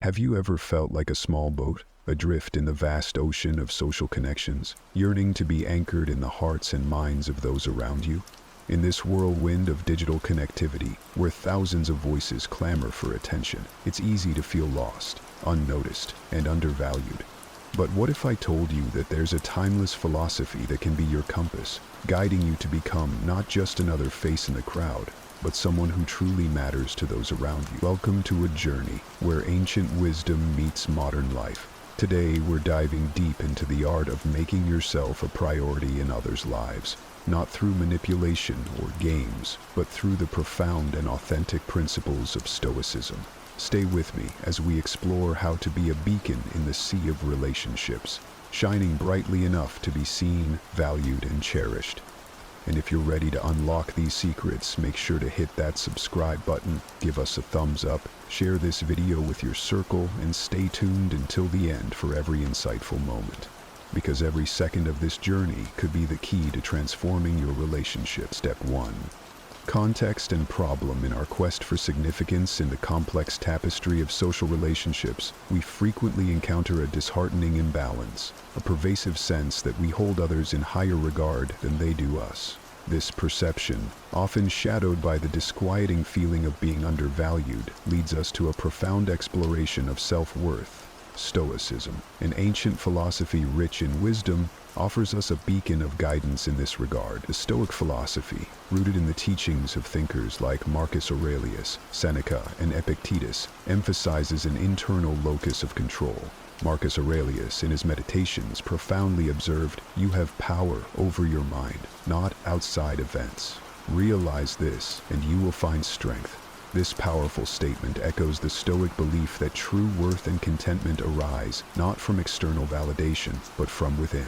Have you ever felt like a small boat, adrift in the vast ocean of social connections, yearning to be anchored in the hearts and minds of those around you? In this whirlwind of digital connectivity, where thousands of voices clamor for attention, it's easy to feel lost, unnoticed, and undervalued. But what if I told you that there's a timeless philosophy that can be your compass, guiding you to become not just another face in the crowd, but someone who truly matters to those around you? Welcome to a journey where ancient wisdom meets modern life. Today, we're diving deep into the art of making yourself a priority in others' lives, not through manipulation or games, but through the profound and authentic principles of Stoicism. Stay with me as we explore how to be a beacon in the sea of relationships, shining brightly enough to be seen, valued, and cherished. And if you're ready to unlock these secrets, make sure to hit that subscribe button, give us a thumbs up, share this video with your circle, and stay tuned until the end for every insightful moment. Because every second of this journey could be the key to transforming your relationship. Step 1. Context and problem. In our quest for significance in the complex tapestry of social relationships, we frequently encounter a disheartening imbalance, a pervasive sense that we hold others in higher regard than they do us. This perception, often shadowed by the disquieting feeling of being undervalued, leads us to a profound exploration of self-worth. Stoicism, an ancient philosophy rich in wisdom, offers us a beacon of guidance in this regard. The Stoic philosophy, rooted in the teachings of thinkers like Marcus Aurelius, Seneca, and Epictetus, emphasizes an internal locus of control. Marcus Aurelius, in his Meditations, profoundly observed, "You have power over your mind, not outside events. Realize this, and you will find strength." This powerful statement echoes the Stoic belief that true worth and contentment arise not from external validation, but from within.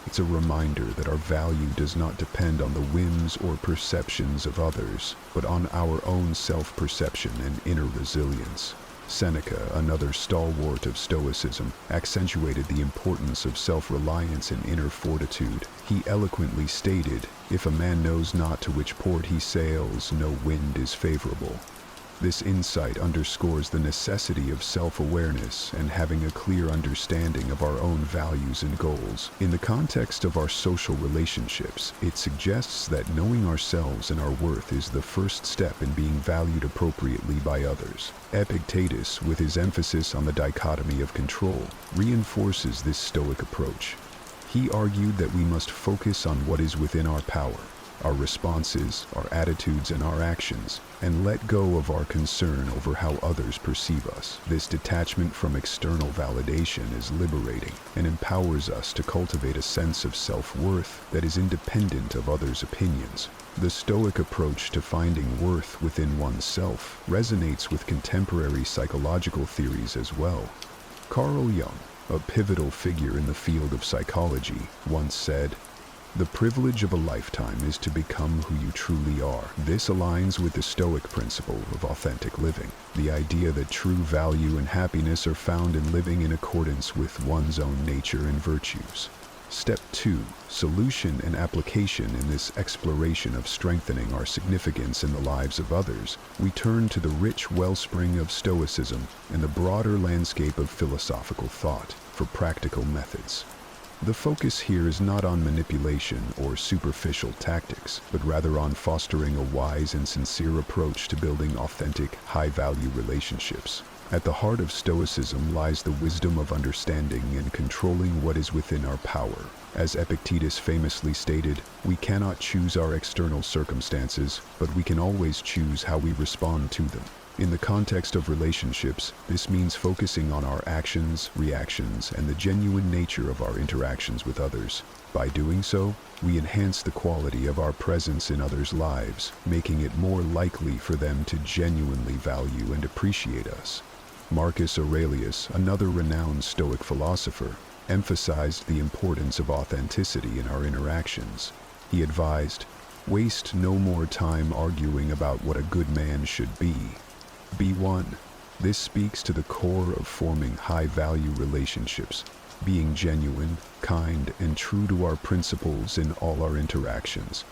It's a reminder that our value does not depend on the whims or perceptions of others, but on our own self-perception and inner resilience. Seneca, another stalwart of Stoicism, accentuated the importance of self-reliance and inner fortitude. He eloquently stated, "If a man knows not to which port he sails, no wind is favorable." This insight underscores the necessity of self-awareness and having a clear understanding of our own values and goals. In the context of our social relationships, it suggests that knowing ourselves and our worth is the first step in being valued appropriately by others. Epictetus, with his emphasis on the dichotomy of control, reinforces this Stoic approach. He argued that we must focus on what is within our power, our responses, our attitudes, and our actions, and let go of our concern over how others perceive us. This detachment from external validation is liberating and empowers us to cultivate a sense of self-worth that is independent of others' opinions. The Stoic approach to finding worth within oneself resonates with contemporary psychological theories as well. Carl Jung, a pivotal figure in the field of psychology, once said, "The privilege of a lifetime is to become who you truly are." This aligns with the Stoic principle of authentic living, the idea that true value and happiness are found in living in accordance with one's own nature and virtues. Step 2. Solution and application. In this exploration of strengthening our significance in the lives of others, we turn to the rich wellspring of Stoicism and the broader landscape of philosophical thought for practical methods. The focus here is not on manipulation or superficial tactics, but rather on fostering a wise and sincere approach to building authentic, high-value relationships. At the heart of Stoicism lies the wisdom of understanding and controlling what is within our power. As Epictetus famously stated, "We cannot choose our external circumstances, but we can always choose how we respond to them." In the context of relationships, this means focusing on our actions, reactions, and the genuine nature of our interactions with others. By doing so, we enhance the quality of our presence in others' lives, making it more likely for them to genuinely value and appreciate us. Marcus Aurelius, another renowned Stoic philosopher, emphasized the importance of authenticity in our interactions. He advised, "Waste no more time arguing about what a good man should be. Be one." This speaks to the core of forming high-value relationships, being genuine, kind, and true to our principles in all our interactions.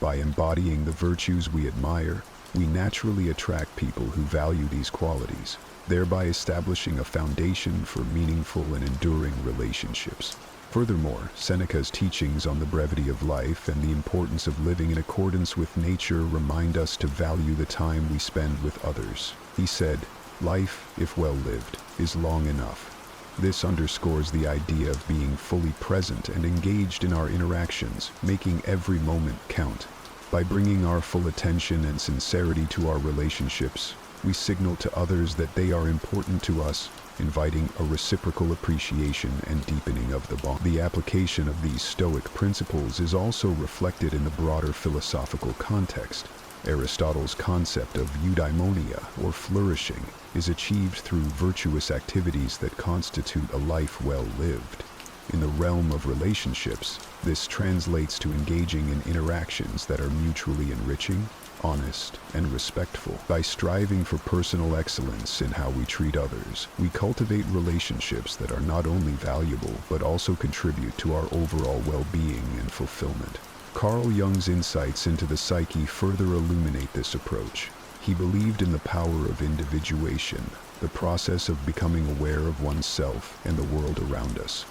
By embodying the virtues we admire, We naturally attract people who value these qualities, thereby establishing a foundation for meaningful and enduring relationships. Furthermore, Seneca's teachings on the brevity of life and the importance of living in accordance with nature remind us to value the time we spend with others. He said, "Life, if well lived, is long enough." This underscores the idea of being fully present and engaged in our interactions, making every moment count. By bringing our full attention and sincerity to our relationships, we signal to others that they are important to us, inviting a reciprocal appreciation and deepening of the bond. The application of these Stoic principles is also reflected in the broader philosophical context. Aristotle's concept of eudaimonia, or flourishing, is achieved through virtuous activities that constitute a life well lived. In the realm of relationships, this translates to engaging in interactions that are mutually enriching, honest, and respectful. By striving for personal excellence in how we treat others, we cultivate relationships that are not only valuable but also contribute to our overall well-being and fulfillment. Carl Jung's insights into the psyche further illuminate this approach. He believed in the power of individuation, the process of becoming aware of oneself and the world around us.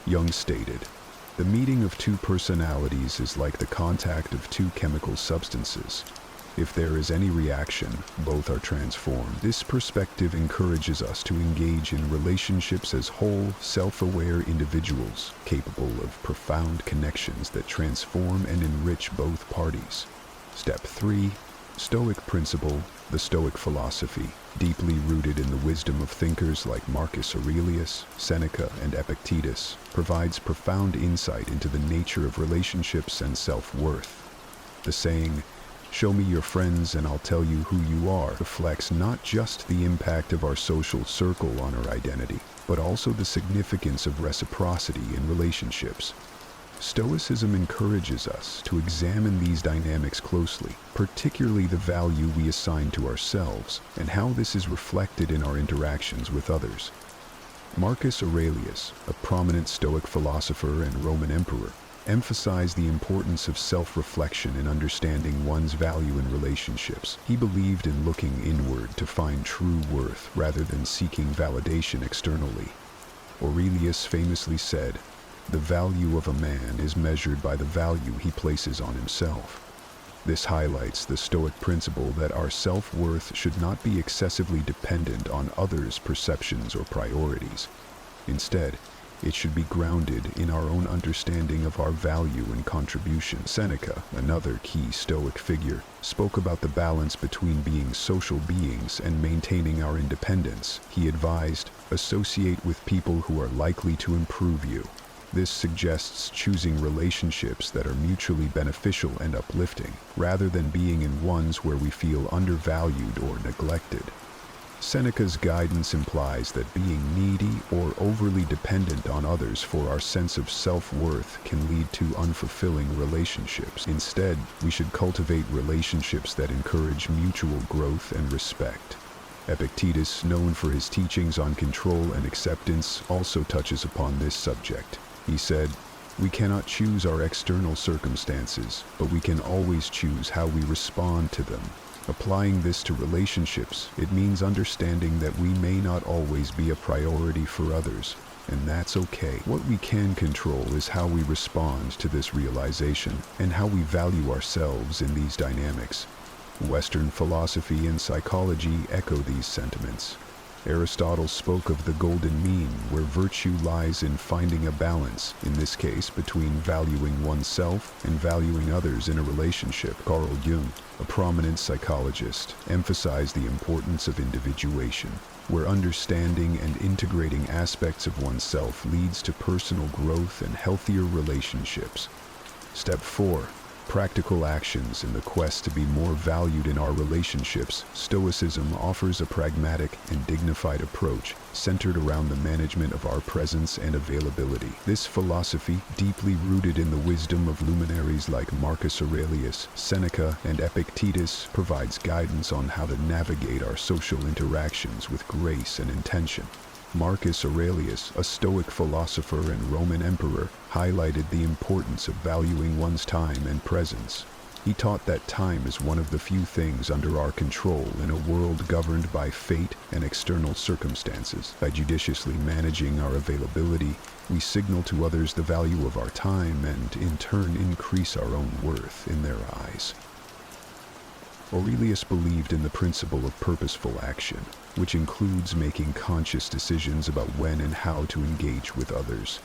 Jung stated, "The meeting of two personalities is like the contact of two chemical substances. If there is any reaction, both are transformed." This perspective encourages us to engage in relationships as whole, self-aware individuals, capable of profound connections that transform and enrich both parties. Step 3. Stoic principle, the Stoic philosophy, deeply rooted in the wisdom of thinkers like Marcus Aurelius, Seneca, and Epictetus, provides profound insight into the nature of relationships and self-worth. The saying, "Show me your friends and I'll tell you who you are," reflects not just the impact of our social circle on our identity, but also the significance of reciprocity in relationships. Stoicism encourages us to examine these dynamics closely, particularly the value we assign to ourselves and how this is reflected in our interactions with others. Marcus Aurelius, a prominent Stoic philosopher and Roman emperor, emphasized the importance of self-reflection in understanding one's value in relationships. He believed in looking inward to find true worth rather than seeking validation externally. Aurelius famously said, "The value of a man is measured by the value he places on himself." This highlights the Stoic principle that our self-worth should not be excessively dependent on others' perceptions or priorities. Instead, it should be grounded in our own understanding of our value and contribution. Seneca, another key Stoic figure, spoke about the balance between being social beings and maintaining our independence. He advised, "Associate with people who are likely to improve you." This suggests choosing relationships that are mutually beneficial and uplifting, rather than being in ones where we feel undervalued or neglected. Seneca's guidance implies that being needy or overly dependent on others for our sense of self-worth can lead to unfulfilling relationships. Instead, we should cultivate relationships that encourage mutual growth and respect. Epictetus, known for his teachings on control and acceptance, also touches upon this subject. He said, "We cannot choose our external circumstances, but we can always choose how we respond to them." Applying this to relationships, it means understanding that we may not always be a priority for others, and that's okay. What we can control is how we respond to this realization and how we value ourselves in these dynamics. Western philosophy and psychology echo these sentiments. Aristotle spoke of the golden mean, where virtue lies in finding a balance, in this case between valuing oneself and valuing others in a relationship. Carl Jung, a prominent psychologist, emphasized the importance of individuation, where understanding and integrating aspects of oneself leads to personal growth and healthier relationships. Step 4. Practical actions in the quest to be more valued in our relationships. Stoicism offers a pragmatic and dignified approach centered around the management of our presence and availability. This philosophy, deeply rooted in the wisdom of luminaries like Marcus Aurelius, Seneca, and Epictetus, provides guidance on how to navigate our social interactions with grace and intention. Marcus Aurelius, a Stoic philosopher and Roman emperor, highlighted the importance of valuing one's time and presence. He taught that time is one of the few things under our control in a world governed by fate and external circumstances. By judiciously managing our availability, we signal to others the value of our time and, in turn, increase our own worth in their eyes. Aurelius believed in the principle of purposeful action, which includes making conscious decisions about when and how to engage with others.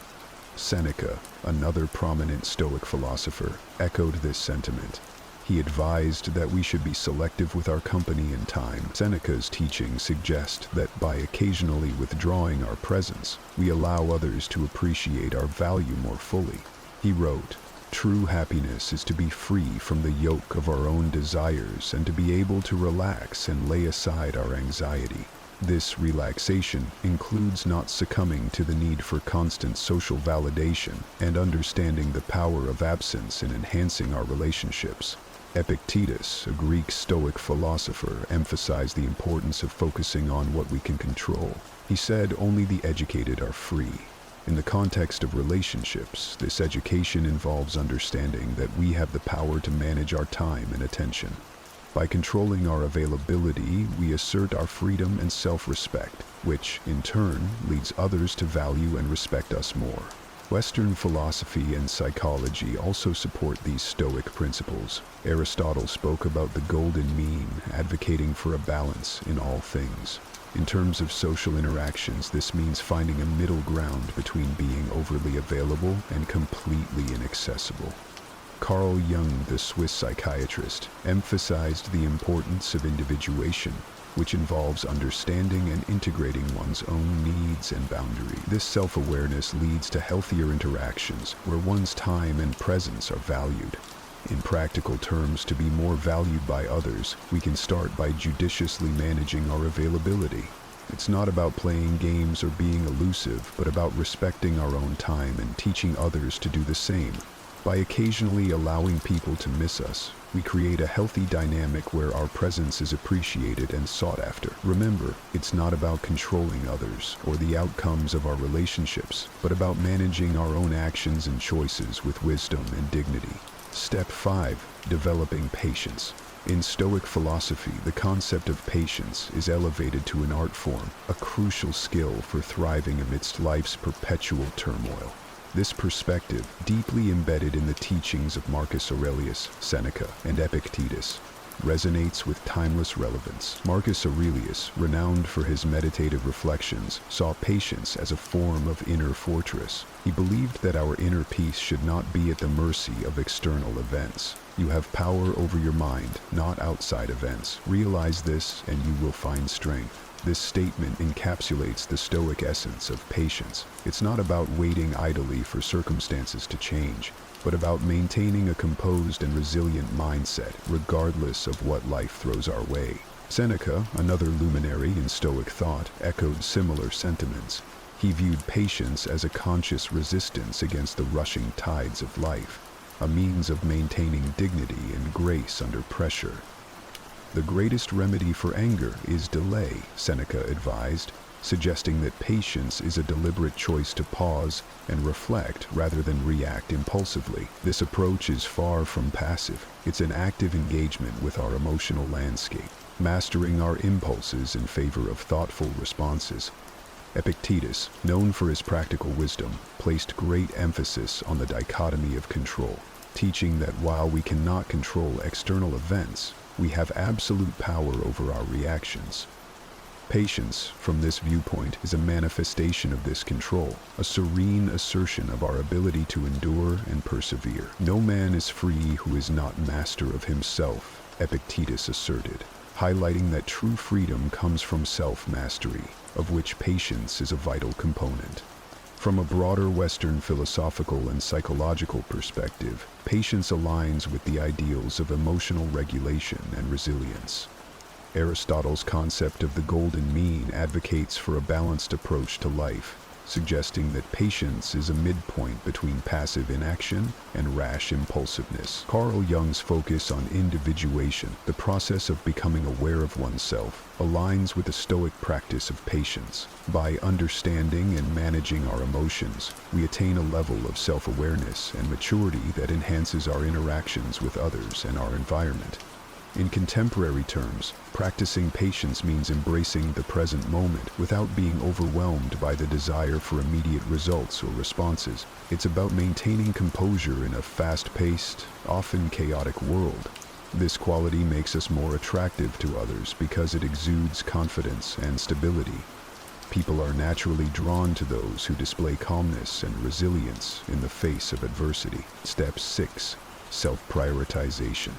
Seneca, another prominent Stoic philosopher, echoed this sentiment. He advised that we should be selective with our company and time. Seneca's teachings suggest that by occasionally withdrawing our presence, we allow others to appreciate our value more fully. He wrote, "True happiness is to be free from the yoke of our own desires and to be able to relax and lay aside our anxiety. This relaxation includes not succumbing to the need for constant social validation and understanding the power of absence in enhancing our relationships." Epictetus, a Greek Stoic philosopher, emphasized the importance of focusing on what we can control. He said, "Only the educated are free." In the context of relationships, this education involves understanding that we have the power to manage our time and attention. By controlling our availability, we assert our freedom and self-respect, which, in turn, leads others to value and respect us more. Western philosophy and psychology also support these Stoic principles. Aristotle spoke about the golden mean, advocating for a balance in all things. In terms of social interactions, this means finding a middle ground between being overly available and completely inaccessible. Carl Jung, the Swiss psychiatrist, emphasized the importance of individuation, which involves understanding and integrating one's own needs and boundaries. This self-awareness leads to healthier interactions, where one's time and presence are valued. In practical terms, to be more valued by others, we can start by judiciously managing our availability. It's not about playing games or being elusive, but about respecting our own time and teaching others to do the same. By occasionally allowing people to miss us, we create a healthy dynamic where our presence is appreciated and sought after. Remember, it's not about controlling others or the outcomes of our relationships, but about managing our own actions and choices with wisdom and dignity. Step 5. Developing patience. In Stoic philosophy, the concept of patience is elevated to an art form, a crucial skill for thriving amidst life's perpetual turmoil. This perspective, deeply embedded in the teachings of Marcus Aurelius, Seneca, and Epictetus, resonates with timeless relevance. Marcus Aurelius, renowned for his meditative reflections, saw patience as a form of inner fortress. He believed that our inner peace should not be at the mercy of external events. You have power over your mind, not outside events. Realize this, and you will find strength. This statement encapsulates the Stoic essence of patience. It's not about waiting idly for circumstances to change, but about maintaining a composed and resilient mindset, regardless of what life throws our way. Seneca, another luminary in Stoic thought, echoed similar sentiments. He viewed patience as a conscious resistance against the rushing tides of life, a means of maintaining dignity and grace under pressure. The greatest remedy for anger is delay, Seneca advised, suggesting that patience is a deliberate choice to pause and reflect rather than react impulsively. This approach is far from passive. It's an active engagement with our emotional landscape, mastering our impulses in favor of thoughtful responses. Epictetus, known for his practical wisdom, placed great emphasis on the dichotomy of control, teaching that while we cannot control external events, we have absolute power over our reactions. Patience, from this viewpoint, is a manifestation of this control, a serene assertion of our ability to endure and persevere. No man is free who is not master of himself, Epictetus asserted, highlighting that true freedom comes from self-mastery, of which patience is a vital component. From a broader Western philosophical and psychological perspective, patience aligns with the ideals of emotional regulation and resilience. Aristotle's concept of the golden mean advocates for a balanced approach to life, suggesting that patience is a midpoint between passive inaction and rash impulsiveness. Carl Jung's focus on individuation, the process of becoming aware of oneself, aligns with the Stoic practice of patience. By understanding and managing our emotions, we attain a level of self-awareness and maturity that enhances our interactions with others and our environment. In contemporary terms, practicing patience means embracing the present moment without being overwhelmed by the desire for immediate results or responses. It's about maintaining composure in a fast-paced, often chaotic world. This quality makes us more attractive to others because it exudes confidence and stability. People are naturally drawn to those who display calmness and resilience in the face of adversity. Step 6. Self-prioritization.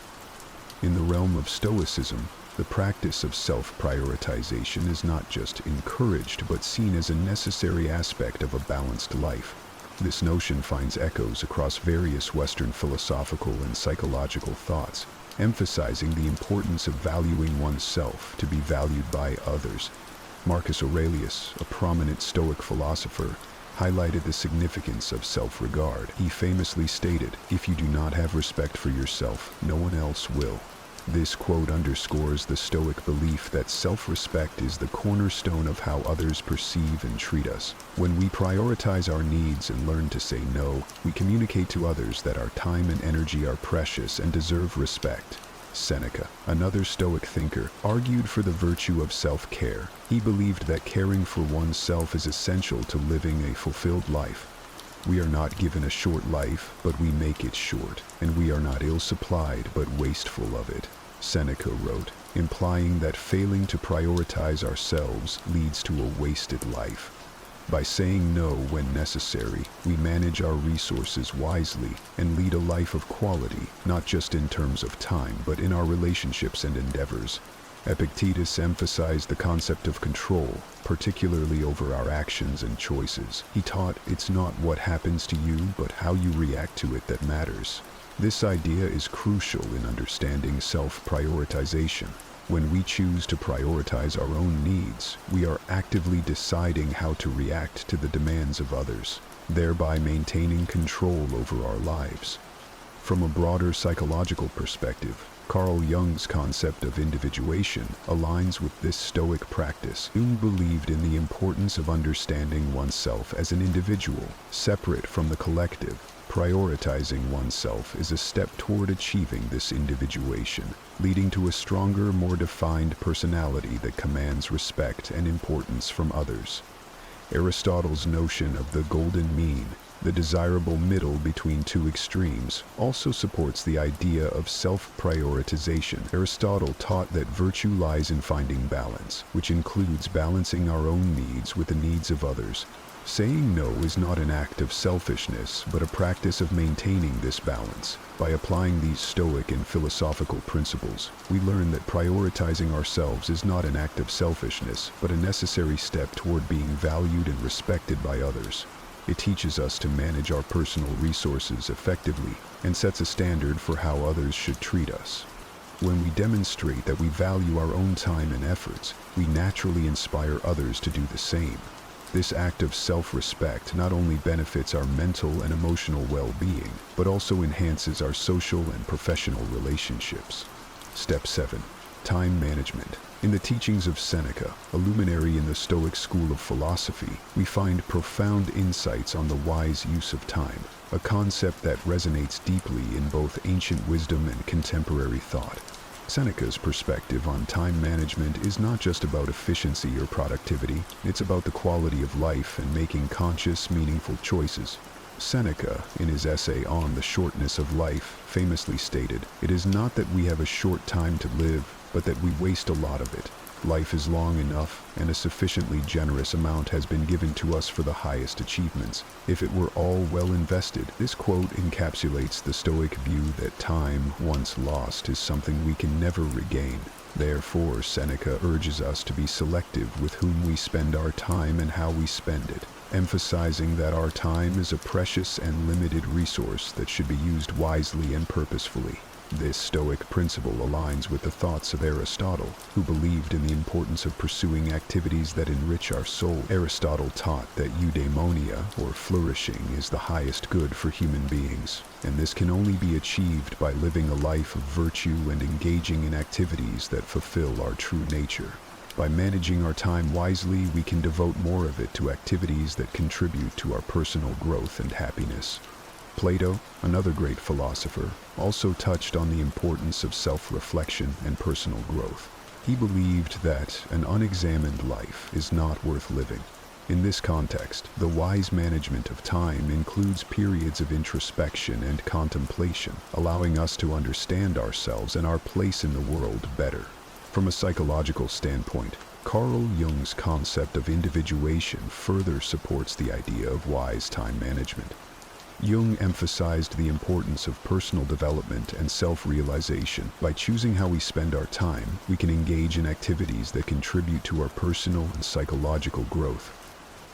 In the realm of Stoicism, the practice of self-prioritization is not just encouraged but seen as a necessary aspect of a balanced life. This notion finds echoes across various Western philosophical and psychological thoughts, emphasizing the importance of valuing oneself to be valued by others. Marcus Aurelius, a prominent Stoic philosopher, highlighted the significance of self-regard. He famously stated, "If you do not have respect for yourself, no one else will." This quote underscores the Stoic belief that self-respect is the cornerstone of how others perceive and treat us. When we prioritize our needs and learn to say no, we communicate to others that our time and energy are precious and deserve respect. Seneca, another Stoic thinker, argued for the virtue of self-care. He believed that caring for oneself is essential to living a fulfilled life. We are not given a short life, but we make it short, and we are not ill-supplied but wasteful of it, Seneca wrote, implying that failing to prioritize ourselves leads to a wasted life. By saying no when necessary, we manage our resources wisely and lead a life of quality, not just in terms of time, but in our relationships and endeavors. Epictetus emphasized the concept of control, particularly over our actions and choices. He taught it's not what happens to you, but how you react to it that matters. This idea is crucial in understanding self-prioritization. When we choose to prioritize our own needs, we are actively deciding how to react to the demands of others, thereby maintaining control over our lives. From a broader psychological perspective, Carl Jung's concept of individuation aligns with this Stoic practice. Jung believed in the importance of understanding oneself as an individual, separate from the collective. Prioritizing oneself is a step toward achieving this individuation, leading to a stronger, more defined personality that commands respect and importance from others. Aristotle's notion of the golden mean, the desirable middle between two extremes, also supports the idea of self-prioritization. Aristotle taught that virtue lies in finding balance, which includes balancing our own needs with the needs of others. Saying no is not an act of selfishness, but a practice of maintaining this balance. By applying these Stoic and philosophical principles, we learn that prioritizing ourselves is not an act of selfishness, but a necessary step toward being valued and respected by others. It teaches us to manage our personal resources effectively and sets a standard for how others should treat us. When we demonstrate that we value our own time and efforts, we naturally inspire others to do the same. This act of self-respect not only benefits our mental and emotional well-being, but also enhances our social and professional relationships. Step 7. Time management. In the teachings of Seneca, a luminary in the Stoic school of philosophy, we find profound insights on the wise use of time, a concept that resonates deeply in both ancient wisdom and contemporary thought. Seneca's perspective on time management is not just about efficiency or productivity, it's about the quality of life and making conscious, meaningful choices. Seneca, in his essay on the shortness of life, famously stated, "It is not that we have a short time to live, but that we waste a lot of it. Life is long enough, and a sufficiently generous amount has been given to us for the highest achievements. If it were all well invested." This quote encapsulates the Stoic view that time, once lost, is something we can never regain. Therefore, Seneca urges us to be selective with whom we spend our time and how we spend it, emphasizing that our time is a precious and limited resource that should be used wisely and purposefully. This Stoic principle aligns with the thoughts of Aristotle, who believed in the importance of pursuing activities that enrich our soul. Aristotle taught that eudaimonia, or flourishing, is the highest good for human beings, and this can only be achieved by living a life of virtue and engaging in activities that fulfill our true nature. By managing our time wisely, we can devote more of it to activities that contribute to our personal growth and happiness. Plato, another great philosopher, also touched on the importance of self-reflection and personal growth. He believed that an unexamined life is not worth living. In this context, the wise management of time includes periods of introspection and contemplation, allowing us to understand ourselves and our place in the world better. From a psychological standpoint, Carl Jung's concept of individuation further supports the idea of wise time management. Jung emphasized the importance of personal development and self-realization. By choosing how we spend our time, we can engage in activities that contribute to our personal and psychological growth.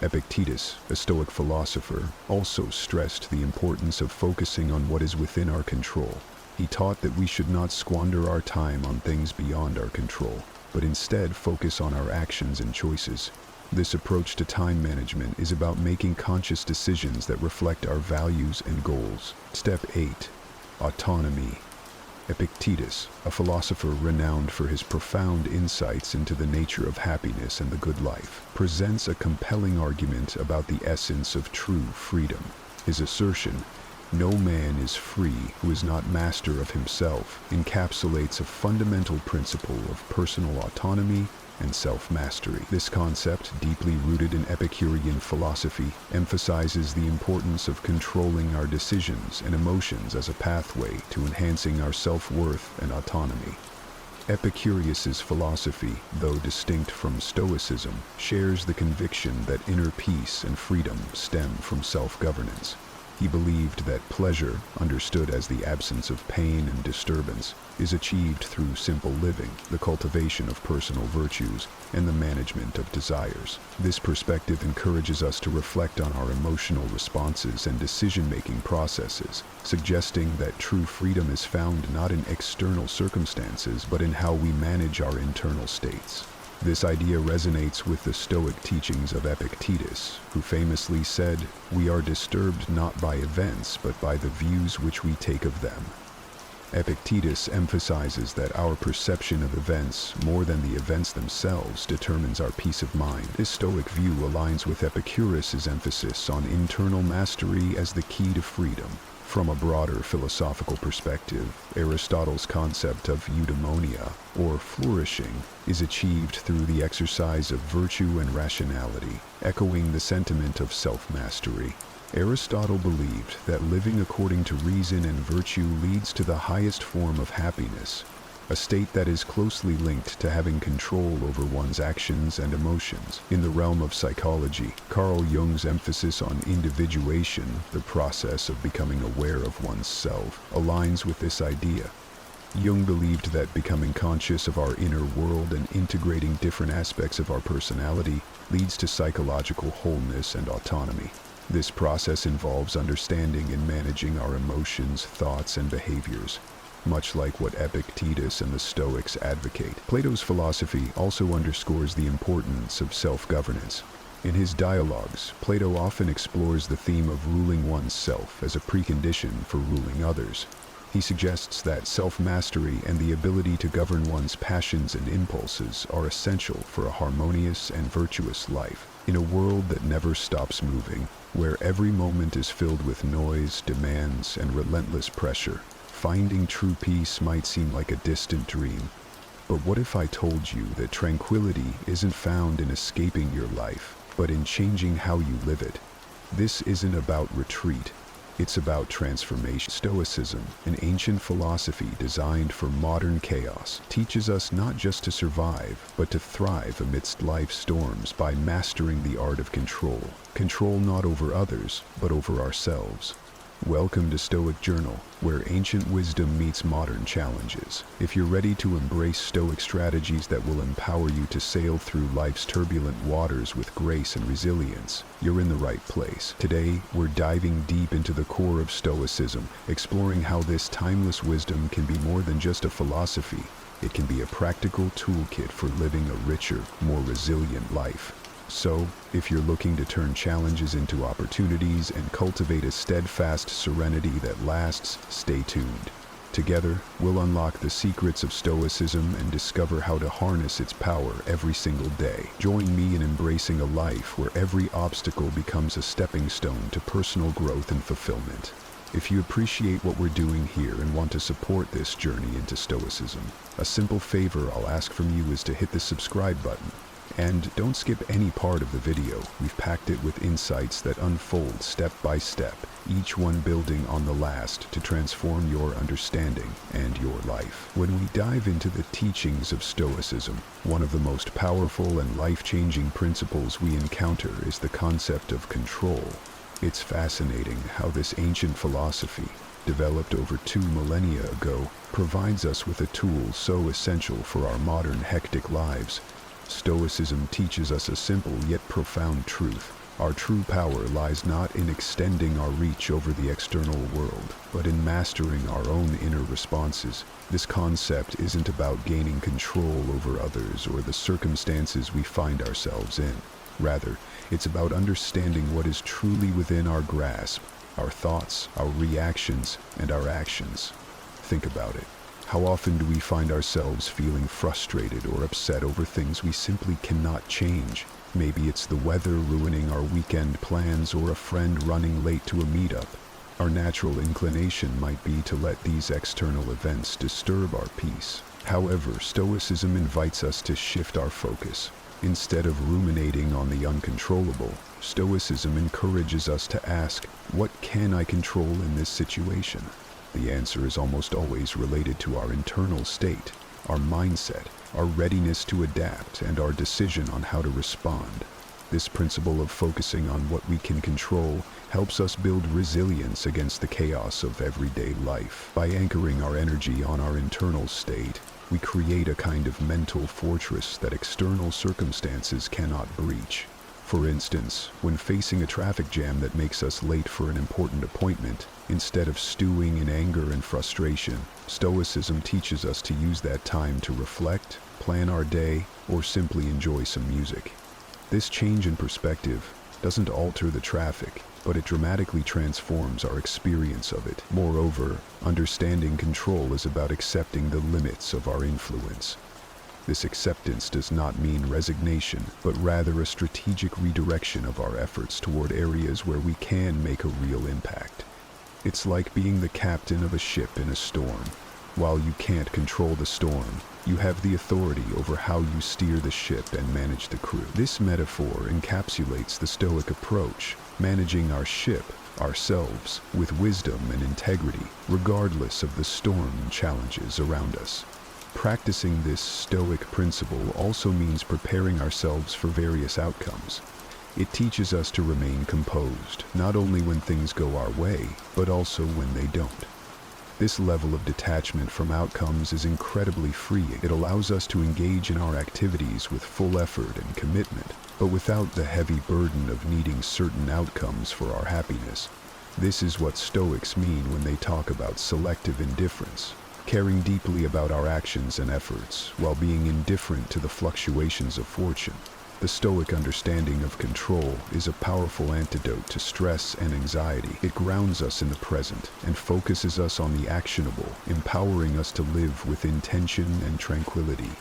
Epictetus, a Stoic philosopher, also stressed the importance of focusing on what is within our control. He taught that we should not squander our time on things beyond our control, but instead focus on our actions and choices. This approach to time management is about making conscious decisions that reflect our values and goals. Step 8. Autonomy. Epictetus, a philosopher renowned for his profound insights into the nature of happiness and the good life, presents a compelling argument about the essence of true freedom. His assertion, "No man is free who is not master of himself," encapsulates a fundamental principle of personal autonomy and self-mastery. This concept, deeply rooted in Epicurean philosophy, emphasizes the importance of controlling our decisions and emotions as a pathway to enhancing our self-worth and autonomy. Epicurus's philosophy, though distinct from Stoicism, shares the conviction that inner peace and freedom stem from self-governance. He believed that pleasure, understood as the absence of pain and disturbance, is achieved through simple living, the cultivation of personal virtues, and the management of desires. This perspective encourages us to reflect on our emotional responses and decision-making processes, suggesting that true freedom is found not in external circumstances, but in how we manage our internal states. This idea resonates with the Stoic teachings of Epictetus, who famously said, "We are disturbed not by events, but by the views which we take of them." Epictetus emphasizes that our perception of events, more than the events themselves, determines our peace of mind. This Stoic view aligns with Epicurus's emphasis on internal mastery as the key to freedom. From a broader philosophical perspective, Aristotle's concept of eudaimonia, or flourishing, is achieved through the exercise of virtue and rationality, echoing the sentiment of self-mastery. Aristotle believed that living according to reason and virtue leads to the highest form of happiness, a state that is closely linked to having control over one's actions and emotions. In the realm of psychology, Carl Jung's emphasis on individuation, the process of becoming aware of one's self, aligns with this idea. Jung believed that becoming conscious of our inner world and integrating different aspects of our personality leads to psychological wholeness and autonomy. This process involves understanding and managing our emotions, thoughts, and behaviors, much like what Epictetus and the Stoics advocate. Plato's philosophy also underscores the importance of self-governance. In his dialogues, Plato often explores the theme of ruling oneself as a precondition for ruling others. He suggests that self-mastery and the ability to govern one's passions and impulses are essential for a harmonious and virtuous life. In a world that never stops moving, where every moment is filled with noise, demands, and relentless pressure, finding true peace might seem like a distant dream. But what if I told you that tranquility isn't found in escaping your life, but in changing how you live it? This isn't about retreat. It's about transformation. Stoicism, an ancient philosophy designed for modern chaos, teaches us not just to survive, but to thrive amidst life's storms by mastering the art of control. Control not over others, but over ourselves. Welcome to Stoic Journal, where ancient wisdom meets modern challenges. If you're ready to embrace Stoic strategies that will empower you to sail through life's turbulent waters with grace and resilience, you're in the right place. Today, we're diving deep into the core of Stoicism, exploring how this timeless wisdom can be more than just a philosophy. It can be a practical toolkit for living a richer, more resilient life. So, if you're looking to turn challenges into opportunities and cultivate a steadfast serenity that lasts, stay tuned. Together, we'll unlock the secrets of Stoicism and discover how to harness its power every single day. Join me in embracing a life where every obstacle becomes a stepping stone to personal growth and fulfillment. If you appreciate what we're doing here and want to support this journey into Stoicism, a simple favor I'll ask from you is to hit the subscribe button. And don't skip any part of the video. We've packed it with insights that unfold step by step, each one building on the last to transform your understanding and your life. When we dive into the teachings of Stoicism, one of the most powerful and life-changing principles we encounter is the concept of control. It's fascinating how this ancient philosophy, developed over 2 millennia ago, provides us with a tool so essential for our modern hectic lives. Stoicism teaches us a simple yet profound truth. Our true power lies not in extending our reach over the external world, but in mastering our own inner responses. This concept isn't about gaining control over others or the circumstances we find ourselves in. Rather, it's about understanding what is truly within our grasp, our thoughts, our reactions, and our actions. Think about it. How often do we find ourselves feeling frustrated or upset over things we simply cannot change? Maybe it's the weather ruining our weekend plans or a friend running late to a meetup. Our natural inclination might be to let these external events disturb our peace. However, Stoicism invites us to shift our focus. Instead of ruminating on the uncontrollable, Stoicism encourages us to ask, what can I control in this situation? The answer is almost always related to our internal state, our mindset, our readiness to adapt, and our decision on how to respond. This principle of focusing on what we can control helps us build resilience against the chaos of everyday life. By anchoring our energy on our internal state, we create a kind of mental fortress that external circumstances cannot breach. For instance, when facing a traffic jam that makes us late for an important appointment, instead of stewing in anger and frustration, Stoicism teaches us to use that time to reflect, plan our day, or simply enjoy some music. This change in perspective doesn't alter the traffic, but it dramatically transforms our experience of it. Moreover, understanding control is about accepting the limits of our influence. This acceptance does not mean resignation, but rather a strategic redirection of our efforts toward areas where we can make a real impact. It's like being the captain of a ship in a storm. While you can't control the storm, you have the authority over how you steer the ship and manage the crew. This metaphor encapsulates the Stoic approach, managing our ship, ourselves, with wisdom and integrity, regardless of the storm and challenges around us. Practicing this Stoic principle also means preparing ourselves for various outcomes. It teaches us to remain composed, not only when things go our way, but also when they don't. This level of detachment from outcomes is incredibly freeing. It allows us to engage in our activities with full effort and commitment, but without the heavy burden of needing certain outcomes for our happiness. This is what Stoics mean when they talk about selective indifference. Caring deeply about our actions and efforts, while being indifferent to the fluctuations of fortune. The Stoic understanding of control is a powerful antidote to stress and anxiety. It grounds us in the present and focuses us on the actionable, empowering us to live with intention and tranquility.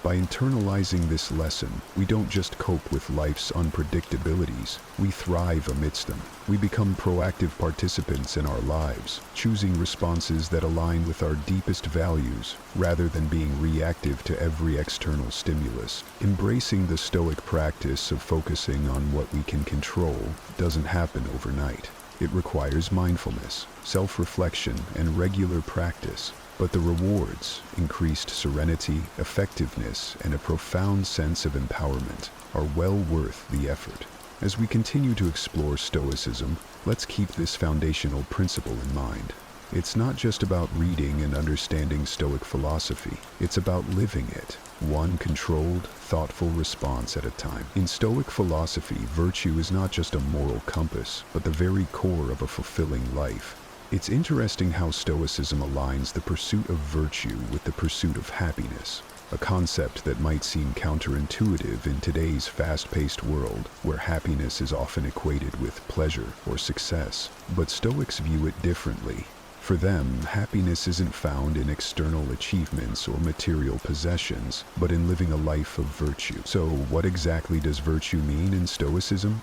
By internalizing this lesson, we don't just cope with life's unpredictabilities, we thrive amidst them. We become proactive participants in our lives, choosing responses that align with our deepest values, rather than being reactive to every external stimulus. Embracing the Stoic practice of focusing on what we can control doesn't happen overnight. It requires mindfulness, self-reflection, and regular practice. But the rewards, increased serenity, effectiveness, and a profound sense of empowerment, are well worth the effort. As we continue to explore Stoicism, let's keep this foundational principle in mind. It's not just about reading and understanding Stoic philosophy, it's about living it, one controlled, thoughtful response at a time. In Stoic philosophy, virtue is not just a moral compass, but the very core of a fulfilling life. It's interesting how Stoicism aligns the pursuit of virtue with the pursuit of happiness, a concept that might seem counterintuitive in today's fast-paced world, where happiness is often equated with pleasure or success. But Stoics view it differently. For them, happiness isn't found in external achievements or material possessions, but in living a life of virtue. So, what exactly does virtue mean in Stoicism?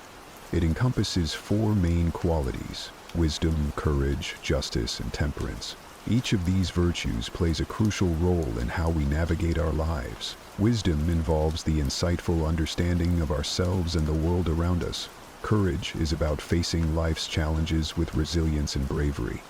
It encompasses four main qualities: wisdom, courage, justice, and temperance. Each of these virtues plays a crucial role in how we navigate our lives. Wisdom involves the insightful understanding of ourselves and the world around us. Courage is about facing life's challenges with resilience and bravery.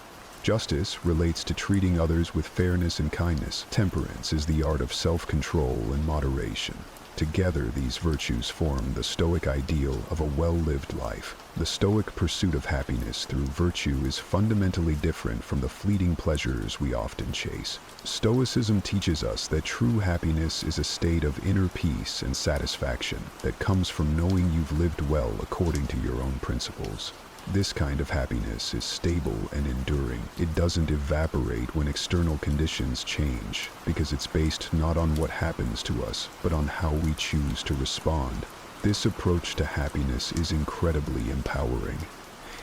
Justice relates to treating others with fairness and kindness. Temperance is the art of self-control and moderation. Together, these virtues form the Stoic ideal of a well-lived life. The Stoic pursuit of happiness through virtue is fundamentally different from the fleeting pleasures we often chase. Stoicism teaches us that true happiness is a state of inner peace and satisfaction that comes from knowing you've lived well according to your own principles. This kind of happiness is stable and enduring. It doesn't evaporate when external conditions change, because it's based not on what happens to us, but on how we choose to respond. This approach to happiness is incredibly empowering.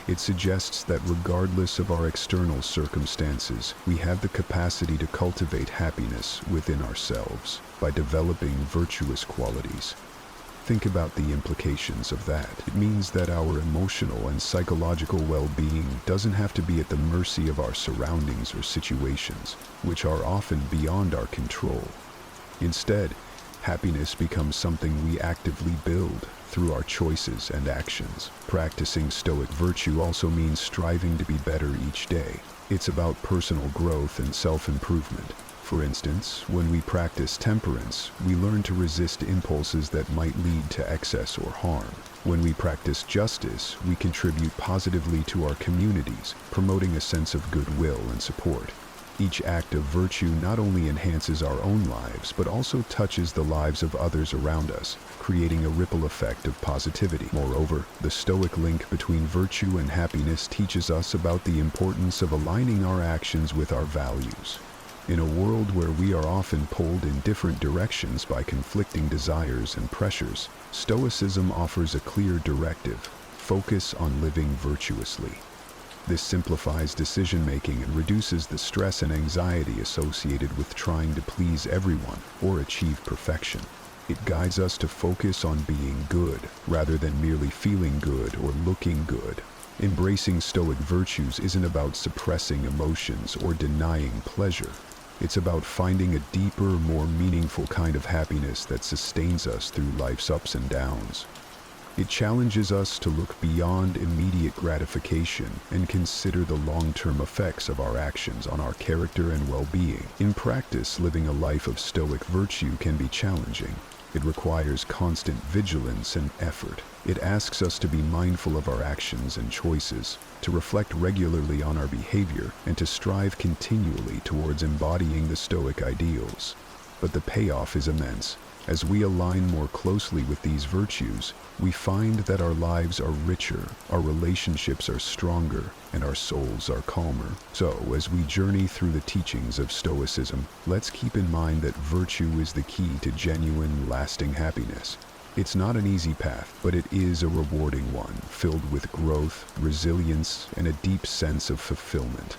It suggests that regardless of our external circumstances, we have the capacity to cultivate happiness within ourselves by developing virtuous qualities. Think about the implications of that. It means that our emotional and psychological well-being doesn't have to be at the mercy of our surroundings or situations, which are often beyond our control. Instead, happiness becomes something we actively build through our choices and actions. Practicing Stoic virtue also means striving to be better each day. It's about personal growth and self-improvement. For instance, when we practice temperance, we learn to resist impulses that might lead to excess or harm. When we practice justice, we contribute positively to our communities, promoting a sense of goodwill and support. Each act of virtue not only enhances our own lives, but also touches the lives of others around us, creating a ripple effect of positivity. Moreover, the Stoic link between virtue and happiness teaches us about the importance of aligning our actions with our values. In a world where we are often pulled in different directions by conflicting desires and pressures, Stoicism offers a clear directive: focus on living virtuously. This simplifies decision-making and reduces the stress and anxiety associated with trying to please everyone or achieve perfection. It guides us to focus on being good, rather than merely feeling good or looking good. Embracing Stoic virtues isn't about suppressing emotions or denying pleasure. It's about finding a deeper, more meaningful kind of happiness that sustains us through life's ups and downs. It challenges us to look beyond immediate gratification and consider the long-term effects of our actions on our character and well-being. In practice, living a life of Stoic virtue can be challenging. It requires constant vigilance and effort. It asks us to be mindful of our actions and choices, to reflect regularly on our behavior, and to strive continually towards embodying the Stoic ideals. But the payoff is immense. As we align more closely with these virtues, we find that our lives are richer, our relationships are stronger, and our souls are calmer. So, as we journey through the teachings of Stoicism, let's keep in mind that virtue is the key to genuine, lasting happiness. It's not an easy path, but it is a rewarding one, filled with growth, resilience, and a deep sense of fulfillment.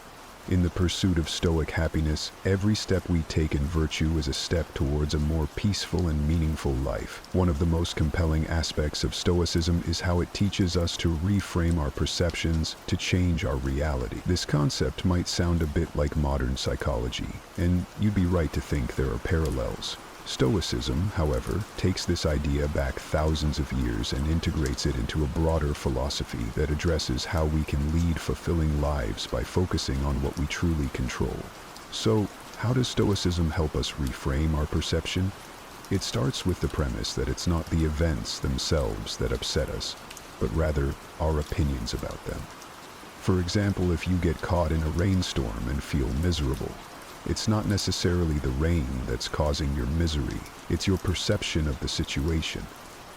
In the pursuit of Stoic happiness, every step we take in virtue is a step towards a more peaceful and meaningful life. One of the most compelling aspects of Stoicism is how it teaches us to reframe our perceptions to change our reality. This concept might sound a bit like modern psychology, and you'd be right to think there are parallels. Stoicism, however, takes this idea back thousands of years and integrates it into a broader philosophy that addresses how we can lead fulfilling lives by focusing on what we truly control. So, how does Stoicism help us reframe our perception? It starts with the premise that it's not the events themselves that upset us. but rather our opinions about them. For example, if you get caught in a rainstorm and feel miserable, it's not necessarily the rain that's causing your misery, it's your perception of the situation.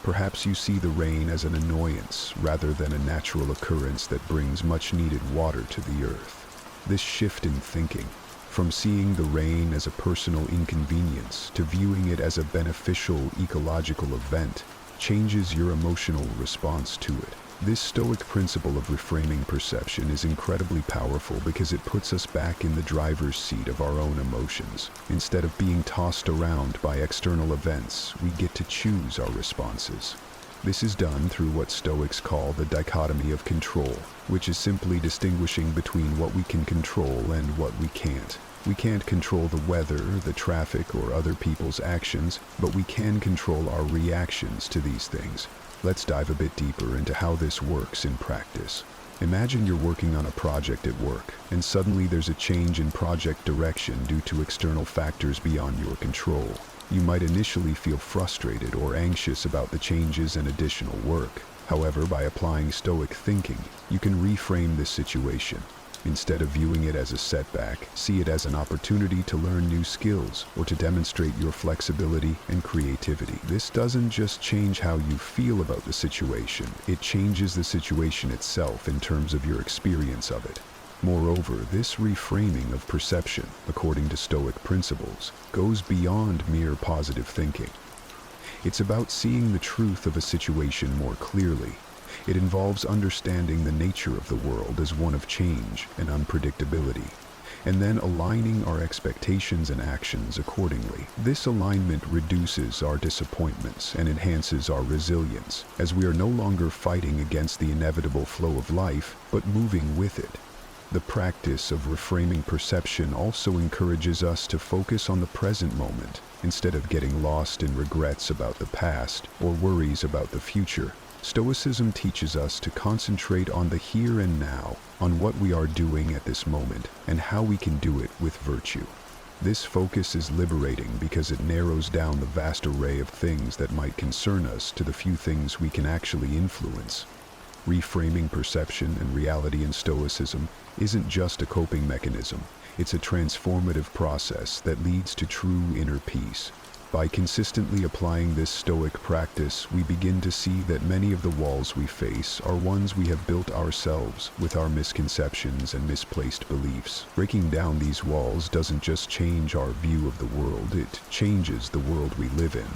Perhaps you see the rain as an annoyance rather than a natural occurrence that brings much needed water to the earth. This shift in thinking, from seeing the rain as a personal inconvenience to viewing it as a beneficial ecological event, changes your emotional response to it. This Stoic principle of reframing perception is incredibly powerful because it puts us back in the driver's seat of our own emotions. Instead of being tossed around by external events, we get to choose our responses. This is done through what Stoics call the dichotomy of control, which is simply distinguishing between what we can control and what we can't. We can't control the weather, the traffic, or other people's actions, but we can control our reactions to these things. Let's dive a bit deeper into how this works in practice. Imagine you're working on a project at work, and suddenly there's a change in project direction due to external factors beyond your control. You might initially feel frustrated or anxious about the changes and additional work. However, by applying Stoic thinking, you can reframe this situation. Instead of viewing it as a setback, see it as an opportunity to learn new skills or to demonstrate your flexibility and creativity. This doesn't just change how you feel about the situation, it changes the situation itself in terms of your experience of it. Moreover, this reframing of perception, according to Stoic principles, goes beyond mere positive thinking. It's about seeing the truth of a situation more clearly. It involves understanding the nature of the world as one of change and unpredictability, and then aligning our expectations and actions accordingly. This alignment reduces our disappointments and enhances our resilience, as we are no longer fighting against the inevitable flow of life, but moving with it. The practice of reframing perception also encourages us to focus on the present moment, instead of getting lost in regrets about the past or worries about the future. Stoicism teaches us to concentrate on the here and now, on what we are doing at this moment, and how we can do it with virtue. This focus is liberating because it narrows down the vast array of things that might concern us to the few things we can actually influence. Reframing perception and reality in Stoicism isn't just a coping mechanism, it's a transformative process that leads to true inner peace. By consistently applying this Stoic practice, we begin to see that many of the walls we face are ones we have built ourselves with our misconceptions and misplaced beliefs. Breaking down these walls doesn't just change our view of the world, it changes the world we live in.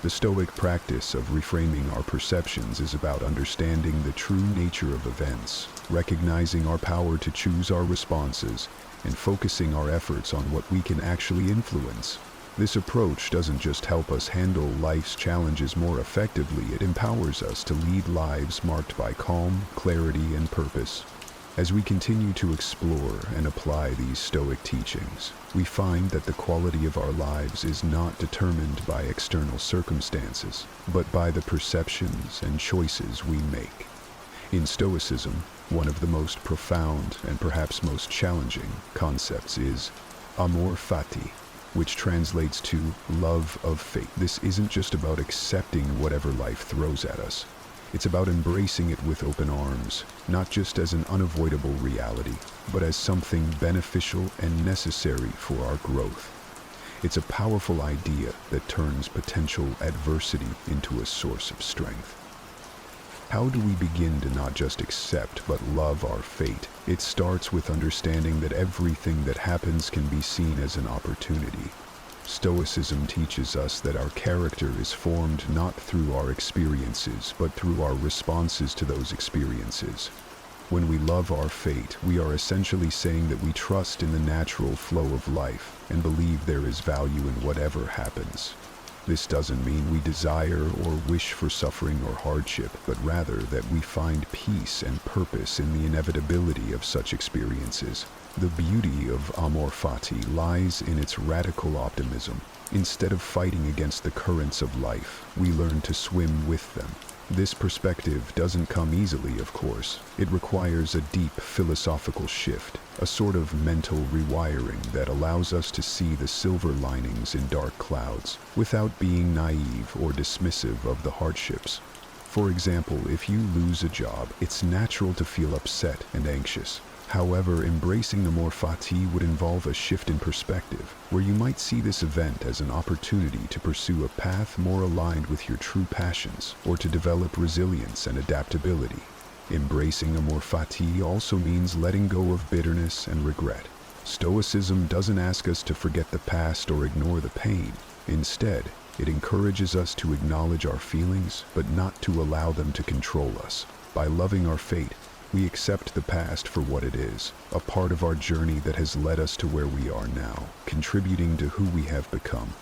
The Stoic practice of reframing our perceptions is about understanding the true nature of events, recognizing our power to choose our responses, and focusing our efforts on what we can actually influence. This approach doesn't just help us handle life's challenges more effectively, it empowers us to lead lives marked by calm, clarity, and purpose. As we continue to explore and apply these Stoic teachings, we find that the quality of our lives is not determined by external circumstances, but by the perceptions and choices we make. In Stoicism, one of the most profound and perhaps most challenging concepts is amor fati, which translates to love of fate. This isn't just about accepting whatever life throws at us. It's about embracing it with open arms, not just as an unavoidable reality, but as something beneficial and necessary for our growth. It's a powerful idea that turns potential adversity into a source of strength. How do we begin to not just accept but love our fate? It starts with understanding that everything that happens can be seen as an opportunity. Stoicism teaches us that our character is formed not through our experiences, but through our responses to those experiences. When we love our fate, we are essentially saying that we trust in the natural flow of life and believe there is value in whatever happens. This doesn't mean we desire or wish for suffering or hardship, but rather that we find peace and purpose in the inevitability of such experiences. The beauty of amor fati lies in its radical optimism. Instead of fighting against the currents of life, we learn to swim with them. This perspective doesn't come easily, of course. It requires a deep philosophical shift, a sort of mental rewiring that allows us to see the silver linings in dark clouds, without being naive or dismissive of the hardships. For example, if you lose a job, it's natural to feel upset and anxious. However, embracing amor fati would involve a shift in perspective, where you might see this event as an opportunity to pursue a path more aligned with your true passions, or to develop resilience and adaptability. Embracing amor fati also means letting go of bitterness and regret. Stoicism doesn't ask us to forget the past or ignore the pain. Instead, it encourages us to acknowledge our feelings, but not to allow them to control us. By loving our fate, we accept the past for what it is, a part of our journey that has led us to where we are now, contributing to who we have become.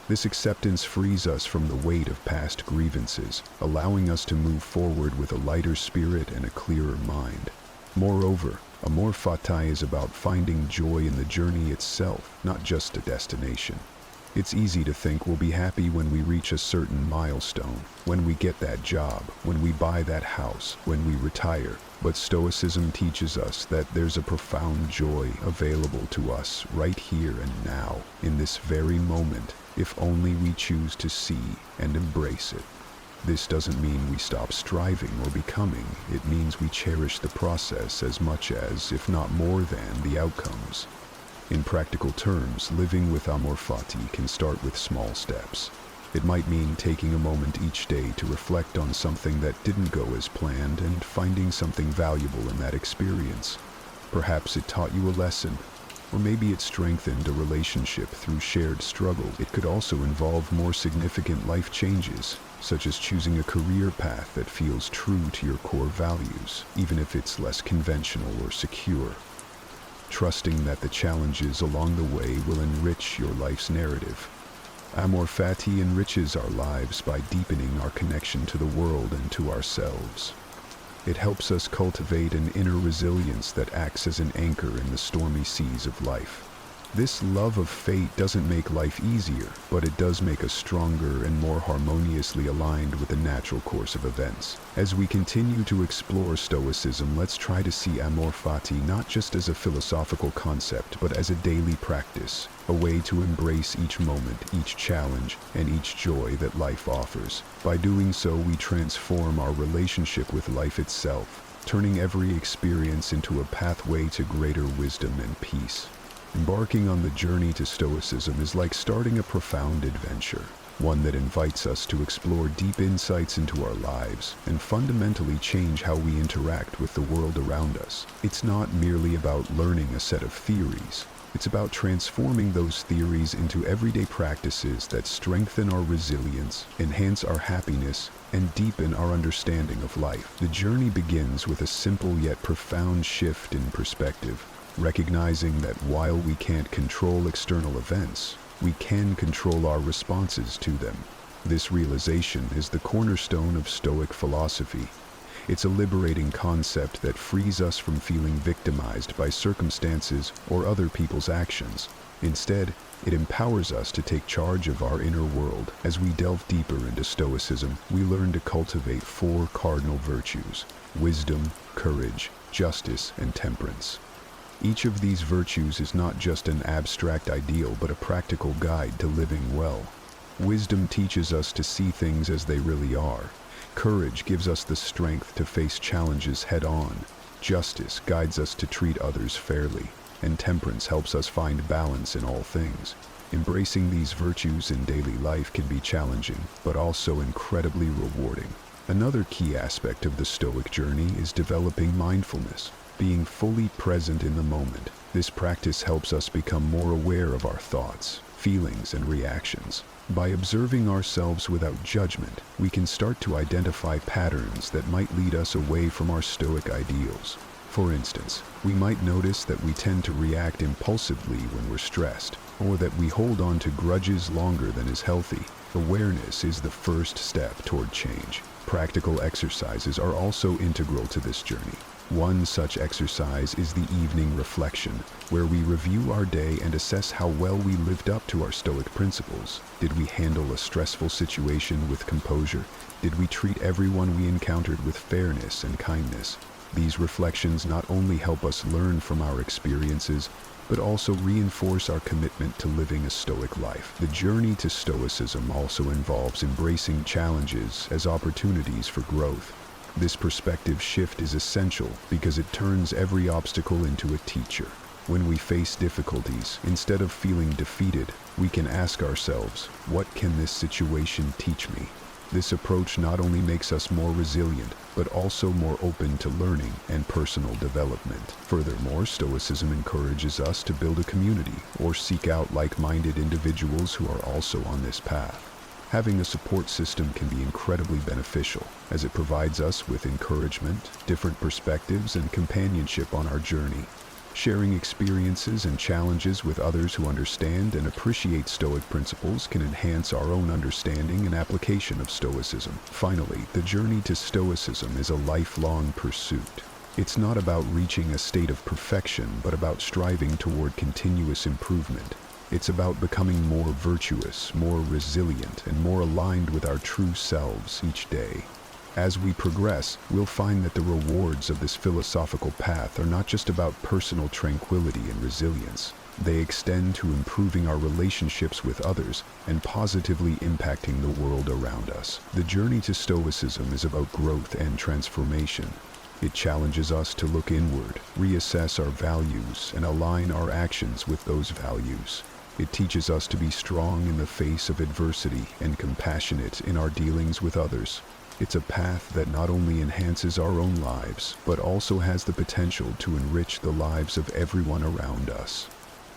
This acceptance frees us from the weight of past grievances, allowing us to move forward with a lighter spirit and a clearer mind. Moreover, amor fati is about finding joy in the journey itself, not just a destination. It's easy to think we'll be happy when we reach a certain milestone, when we get that job, when we buy that house, when we retire. But Stoicism teaches us that there's a profound joy available to us right here and now, in this very moment, if only we choose to see and embrace it. This doesn't mean we stop striving or becoming. It means we cherish the process as much as, if not more than, the outcomes. In practical terms, living with amor fati can start with small steps. It might mean taking a moment each day to reflect on something that didn't go as planned and finding something valuable in that experience. Perhaps it taught you a lesson, or maybe it strengthened a relationship through shared struggle. It could also involve more significant life changes, such as choosing a career path that feels true to your core values, even if it's less conventional or secure. Trusting that the challenges along the way will enrich your life's narrative. Amor fati enriches our lives by deepening our connection to the world and to ourselves. It helps us cultivate an inner resilience that acts as an anchor in the stormy seas of life. This love of fate doesn't make life easier, but it does make us stronger and more harmoniously aligned with the natural course of events. As we continue to explore Stoicism, let's try to see amor fati not just as a philosophical concept, but as a daily practice, a way to embrace each moment, each challenge, and each joy that life offers. By doing so, we transform our relationship with life itself, turning every experience into a pathway to greater wisdom and peace. Embarking on the journey to Stoicism is like starting a profound adventure, one that invites us to explore deep insights into our lives and fundamentally change how we interact with the world around us. It's not merely about learning a set of theories. It's about transforming those theories into everyday practices that strengthen our resilience, enhance our happiness, and deepen our understanding of life. The journey begins with a simple yet profound shift in perspective, recognizing that while we can't control external events, we can control our responses to them. This realization is the cornerstone of Stoic philosophy. It's a liberating concept that frees us from feeling victimized by circumstances or other people's actions. Instead, it empowers us to take charge of our inner world. As we delve deeper into Stoicism, we learn to cultivate 4 cardinal virtues: wisdom, courage, justice, and temperance. Each of these virtues is not just an abstract ideal, but a practical guide to living well. Wisdom teaches us to see things as they really are. Courage gives us the strength to face challenges head-on. Justice guides us to treat others fairly. And temperance helps us find balance in all things. Embracing these virtues in daily life can be challenging, but also incredibly rewarding. Another key aspect of the Stoic journey is developing mindfulness. Being fully present in the moment. This practice helps us become more aware of our thoughts, feelings, and reactions. By observing ourselves without judgment, we can start to identify patterns that might lead us away from our Stoic ideals. For instance, we might notice that we tend to react impulsively when we're stressed, or that we hold on to grudges longer than is healthy. Awareness is the first step toward change. Practical exercises are also integral to this journey. One such exercise is the evening reflection, where we review our day and assess how well we lived up to our Stoic principles. Did we handle a stressful situation with composure? Did we treat everyone we encountered with fairness and kindness? These reflections not only help us learn from our experiences, but also reinforce our commitment to living a Stoic life. The journey to Stoicism also involves embracing challenges as opportunities for growth. This perspective shift is essential because it turns every obstacle into a teacher. When we face difficulties, instead of feeling defeated, we can ask ourselves, what can this situation teach me? This approach not only makes us more resilient, but also more open to learning and personal development. Furthermore, Stoicism encourages us to build a community or seek out like-minded individuals who are also on this path. Having a support system can be incredibly beneficial, as it provides us with encouragement, different perspectives, and companionship on our journey. Sharing experiences and challenges with others who understand and appreciate Stoic principles can enhance our own understanding and application of Stoicism. Finally, the journey to Stoicism is a lifelong pursuit. It's not about reaching a state of perfection, but about striving toward continuous improvement. It's about becoming more virtuous, more resilient, and more aligned with our true selves each day. As we progress, we'll find that the rewards of this philosophical path are not just about personal tranquility and resilience. They extend to improving our relationships with others and positively impacting the world around us. The journey to Stoicism is about growth and transformation. It challenges us to look inward, reassess our values, and align our actions with those values. It teaches us to be strong in the face of adversity and compassionate in our dealings with others. It's a path that not only enhances our own lives, but also has the potential to enrich the lives of everyone around us.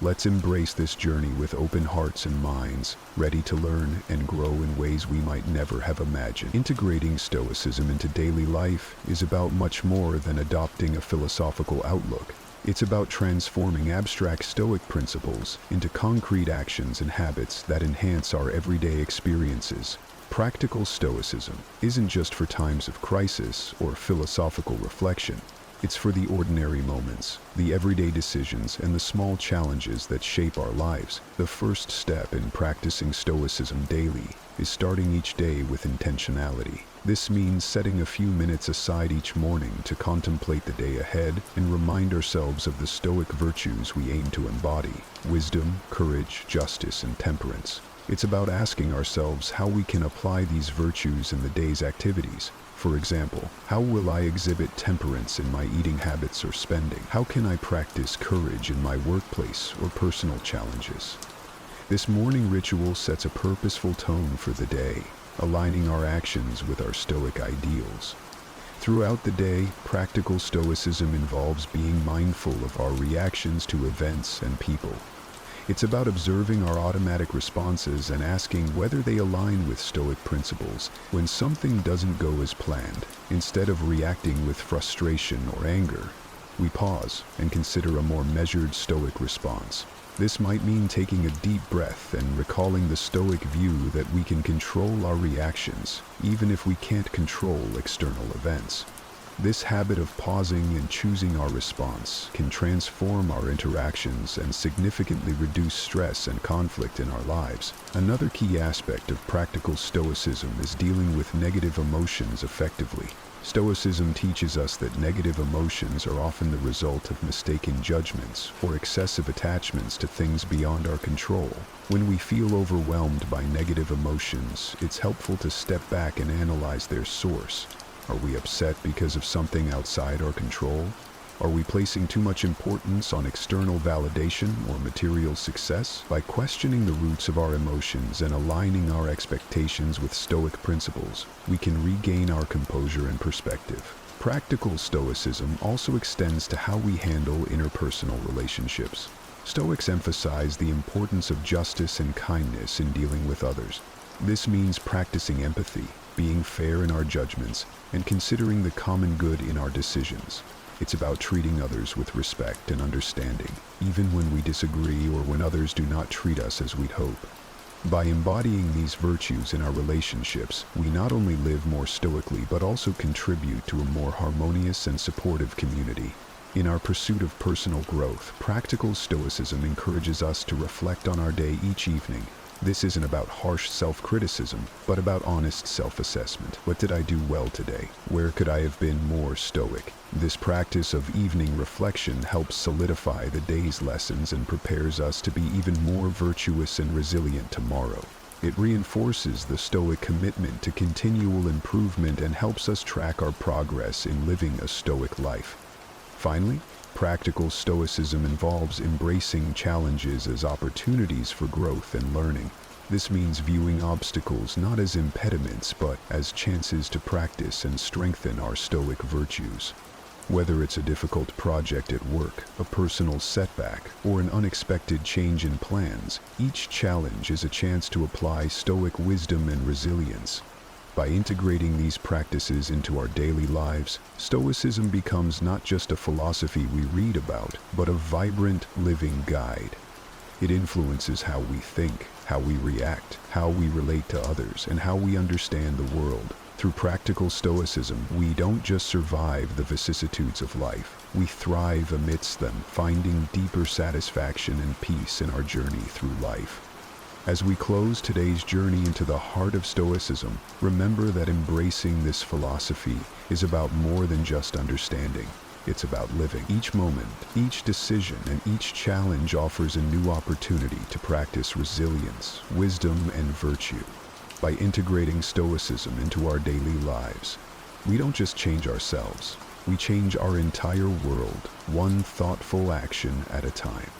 Let's embrace this journey with open hearts and minds, ready to learn and grow in ways we might never have imagined. Integrating Stoicism into daily life is about much more than adopting a philosophical outlook. It's about transforming abstract Stoic principles into concrete actions and habits that enhance our everyday experiences. Practical Stoicism isn't just for times of crisis or philosophical reflection. It's for the ordinary moments, the everyday decisions, and the small challenges that shape our lives. The first step in practicing Stoicism daily is starting each day with intentionality. This means setting a few minutes aside each morning to contemplate the day ahead and remind ourselves of the Stoic virtues we aim to embody: wisdom, courage, justice, and temperance. It's about asking ourselves how we can apply these virtues in the day's activities. For example, how will I exhibit temperance in my eating habits or spending? How can I practice courage in my workplace or personal challenges? This morning ritual sets a purposeful tone for the day, aligning our actions with our Stoic ideals. Throughout the day, practical Stoicism involves being mindful of our reactions to events and people. It's about observing our automatic responses and asking whether they align with Stoic principles. When something doesn't go as planned, instead of reacting with frustration or anger, we pause and consider a more measured Stoic response. This might mean taking a deep breath and recalling the Stoic view that we can control our reactions, even if we can't control external events. This habit of pausing and choosing our response can transform our interactions and significantly reduce stress and conflict in our lives. Another key aspect of practical Stoicism is dealing with negative emotions effectively. Stoicism teaches us that negative emotions are often the result of mistaken judgments or excessive attachments to things beyond our control. When we feel overwhelmed by negative emotions, it's helpful to step back and analyze their source. Are we upset because of something outside our control? Are we placing too much importance on external validation or material success? By questioning the roots of our emotions and aligning our expectations with Stoic principles, we can regain our composure and perspective. Practical Stoicism also extends to how we handle interpersonal relationships. Stoics emphasize the importance of justice and kindness in dealing with others. This means practicing empathy, being fair in our judgments, and considering the common good in our decisions. It's about treating others with respect and understanding, even when we disagree or when others do not treat us as we'd hope. By embodying these virtues in our relationships, we not only live more stoically but also contribute to a more harmonious and supportive community. In our pursuit of personal growth, practical Stoicism encourages us to reflect on our day each evening. This isn't about harsh self-criticism, but about honest self-assessment. What did I do well today? Where could I have been more stoic? This practice of evening reflection helps solidify the day's lessons and prepares us to be even more virtuous and resilient tomorrow. It reinforces the Stoic commitment to continual improvement and helps us track our progress in living a Stoic life. Finally, practical Stoicism involves embracing challenges as opportunities for growth and learning. This means viewing obstacles not as impediments but as chances to practice and strengthen our Stoic virtues. Whether it's a difficult project at work, a personal setback, or an unexpected change in plans, each challenge is a chance to apply Stoic wisdom and resilience. By integrating these practices into our daily lives, Stoicism becomes not just a philosophy we read about, but a vibrant, living guide. It influences how we think, how we react, how we relate to others, and how we understand the world. Through practical Stoicism, we don't just survive the vicissitudes of life, we thrive amidst them, finding deeper satisfaction and peace in our journey through life. As we close today's journey into the heart of Stoicism, remember that embracing this philosophy is about more than just understanding. It's about living. Each moment, each decision, and each challenge offers a new opportunity to practice resilience, wisdom, and virtue. By integrating Stoicism into our daily lives, we don't just change ourselves, we change our entire world, one thoughtful action at a time.